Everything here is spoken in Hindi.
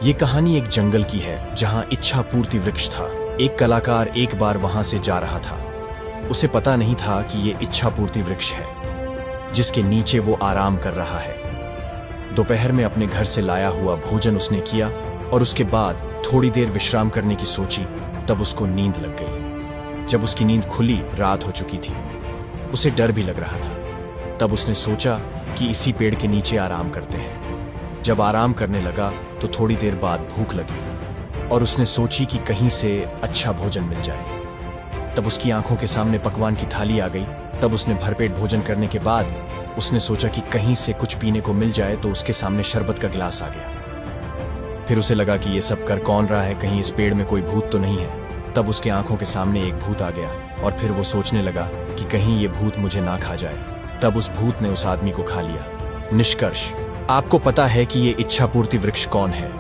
ये कहानी एक जंगल की है जहां इच्छा पूर्ति वृक्ष था। एक कलाकार एक बार वहां से जा रहा था। उसे पता नहीं था कि ये इच्छा पूर्ति वृक्ष है जिसके नीचे वो आराम कर रहा है। दोपहर में अपने घर से लाया हुआ भोजन उसने किया और उसके बाद थोड़ी देर विश्राम करने की सोची। तब उसको नींद लग गई। जब उसकी नींद खुली, रात हो चुकी थी। उसे डर भी लग रहा था। तब उसने सोचा कि इसी पेड़ के नीचे आराम करते हैं। जब आराम करने लगा तो थोड़ी देर बाद भूख लगी और उसने सोची कि कहीं से अच्छा भोजन मिल जाए। तब उसकी आंखों के सामने पकवान की थाली आ गई। तब उसने भरपेट भोजन करने के बाद उसने सोचा कि कहीं से कुछ पीने को मिल जाए, तो उसके सामने शरबत का गिलास आ गया। फिर उसे लगा कि ये सब कर कौन रहा है, कहीं इस पेड़ में कोई भूत तो नहीं है। तब उसके आंखों के सामने एक भूत आ गया और फिर वो सोचने लगा कि कहीं ये भूत मुझे ना खा जाए। तब उस भूत ने उस आदमी को खा लिया। निष्कर्ष, आपको पता है कि ये इच्छा पूर्ति वृक्ष कौन है?